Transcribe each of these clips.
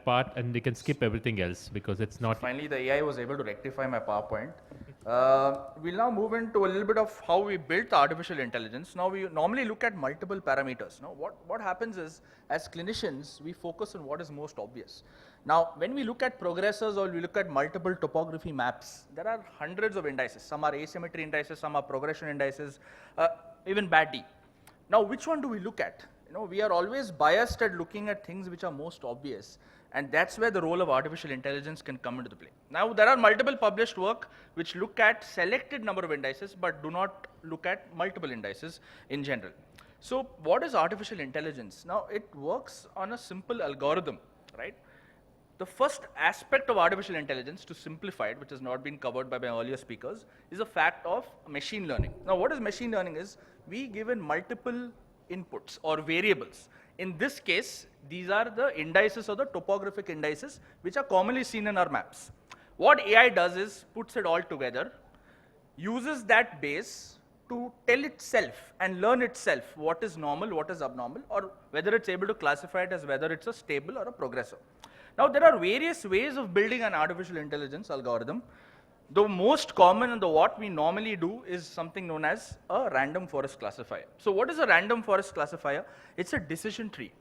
that part and they can skip everything else because it's not. Finally, the AI was able to rectify my PowerPoint. We'll now move into a little bit of how we built the artificial intelligence. Now, we normally look at multiple parameters. Now, what happens is, as clinicians, we focus on what is most obvious. Now, when we look at progressors or we look at multiple topography maps, there are hundreds of indices. Some are asymmetry indices, some are progression indices, even BAD-D. Now, which one do we look at? We are always biased at looking at things which are most obvious, and that's where the role of artificial intelligence can come into the play. Now, there are multiple published work which look at selected number of indices, but do not look at multiple indices in general. So, what is artificial intelligence? Now, it works on a simple algorithm, right? The first aspect of artificial intelligence, to simplify it, which has not been covered by my earlier speakers, is the fact of machine learning. Now, what is machine learning is, we given multiple inputs or variables. In this case, these are the indices or the topographic indices which are commonly seen in our maps. What AI does is puts it all together, uses that base to tell itself and learn itself what is normal, what is abnormal, or whether it's able to classify it as whether it's a stable or a progressor. Now, there are various ways of building an artificial intelligence algorithm. The most common and what we normally do is something known as a random forest classifier. So what is a random forest classifier? It's a decision tree.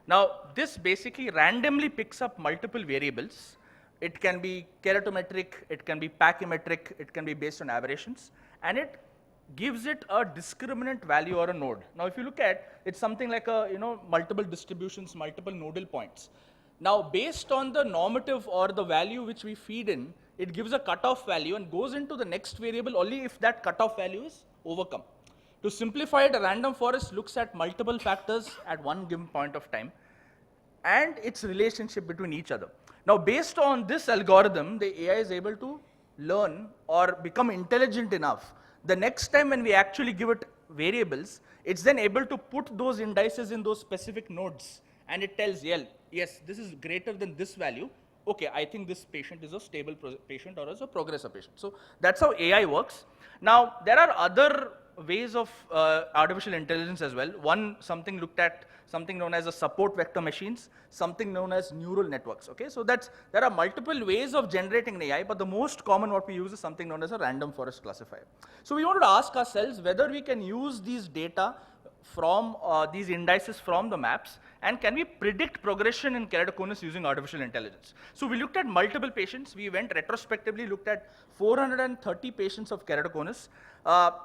Now, this basically randomly picks up multiple variables. It can be keratometric, it can be pachymetric, it can be based on aberrations, and it gives it a discriminant value or a node. Now, if you look at, it's something like a, multiple distributions, multiple nodal points. Now, based on the normative or the value which we feed in, it gives a cutoff value and goes into the next variable only if that cutoff value is overcome. To simplify it, a random forest looks at multiple factors at one given point of time and its relationship between each other. Now, based on this algorithm, the AI is able to learn or become intelligent enough. The next time when we actually give it variables, it's then able to put those indices in those specific nodes, and it tells, yes, this is greater than this value. Okay, I think this patient is a stable patient or is a progressor patient. So that's how AI works. Now, there are other ways of artificial intelligence as well. One, something looked at, something known as a support vector machines, something known as neural networks. Okay, so there are multiple ways of generating an AI, but the most common what we use is something known as a random forest classifier. So we wanted to ask ourselves whether we can use these data from these indices from the maps, and can we predict progression in keratoconus using artificial intelligence? So we looked at multiple patients. We went retrospectively, looked at 430 patients of keratoconus.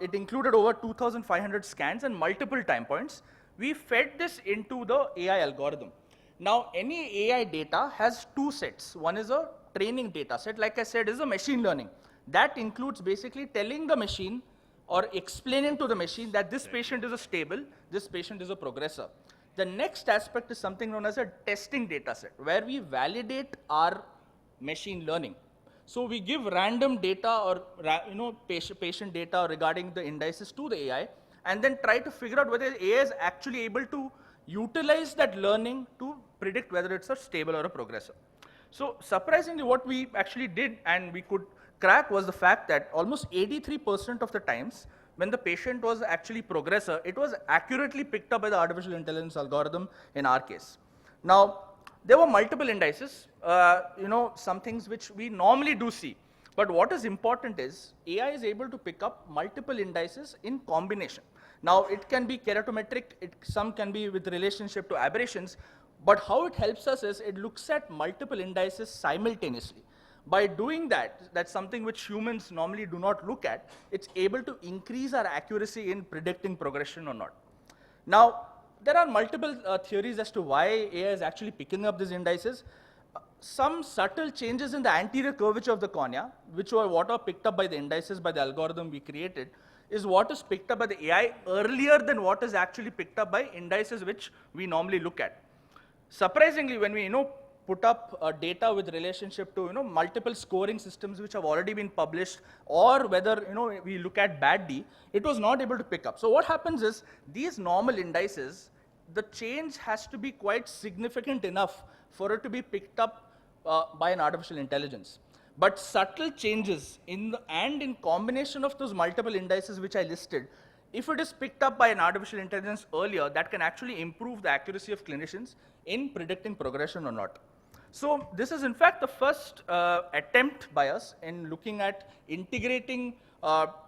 It included over 2,500 scans and multiple time points. We fed this into the AI algorithm. Now, any AI data has two sets. One is a training data set, like I said, is a machine learning. That includes basically telling the machine or explaining to the machine that this patient is a stable, this patient is a progressor. The next aspect is something known as a testing data set, where we validate our machine learning. So we give random data or patient data regarding the indices to the AI, and then try to figure out whether the AI is actually able to utilize that learning to predict whether it's a stable or a progressor. So surprisingly, what we actually did and we could crack was the fact that almost 83% of the times when the patient was actually progressor, it was accurately picked up by the artificial intelligence algorithm in our case. Now, there were multiple indices, some things which we normally do see. But what is important is AI is able to pick up multiple indices in combination. Now, it can be keratometric, some can be with relationship to aberrations, but how it helps us is it looks at multiple indices simultaneously. By doing that, that's something which humans normally do not look at, it's able to increase our accuracy in predicting progression or not. Now, there are multiple theories as to why AI is actually picking up these indices. Some subtle changes in the anterior curvature of the cornea, which were what are picked up by the indices by the algorithm we created, is what is picked up by the AI earlier than what is actually picked up by indices which we normally look at. Surprisingly, when we put up data with relationship to multiple scoring systems which have already been published, or whether we look at BAD-D, it was not able to pick up. So what happens is these normal indices, the change has to be quite significant enough for it to be picked up by an artificial intelligence. But subtle changes in combination of those multiple indices which I listed, if it is picked up by an artificial intelligence earlier, that can actually improve the accuracy of clinicians in predicting progression or not. So this is in fact the first attempt by us in looking at integrating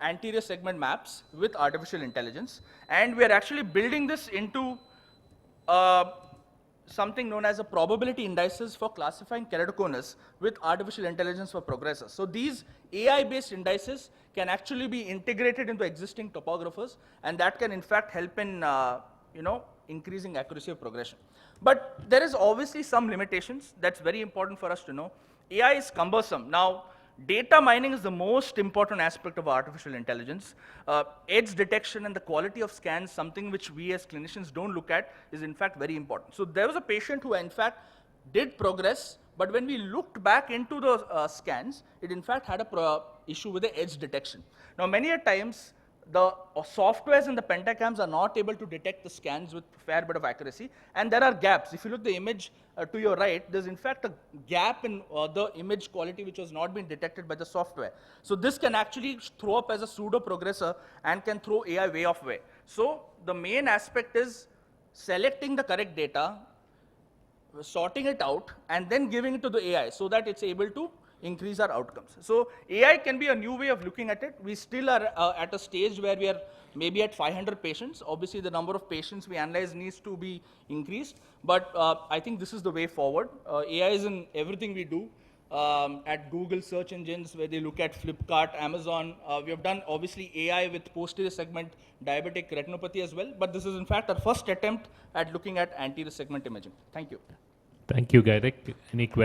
anterior segment maps with artificial intelligence. And we are actually building this into something known as a probability indices for classifying keratoconus with artificial intelligence for progressors. So these AI-based indices can actually be integrated into existing topographers, and that can in fact help in increasing accuracy of progression. But there is obviously some limitations. That's very important for us to know. AI is cumbersome. Now, data mining is the most important aspect of artificial intelligence. Edge detection and the quality of scans, something which we as clinicians don't look at, is in fact very important. So there was a patient who in fact did progress, but when we looked back into the scans, it in fact had a issue with the edge detection. Now many a times, the softwares and the pentacams are not able to detect the scans with fair bit of accuracy, and there are gaps. If you look at the image to your right, there's in fact a gap in the image quality which was not being detected by the software. So this can actually throw up as a pseudo progressor and can throw AI way off way. So the main aspect is selecting the correct data, sorting it out, and then giving it to the AI so that it's able to increase our outcomes. So AI can be a new way of looking at it. We still are at a stage where we are maybe at 500 patients. Obviously, the number of patients we analyze needs to be increased, but I think this is the way forward. AI is in everything we do. At Google search engines, where they look at Flipkart, Amazon. We have done obviously AI with posterior segment diabetic retinopathy as well, but this is in fact our first attempt at looking at anterior segment imaging. Thank you. Thank you, Gairik. Any questions?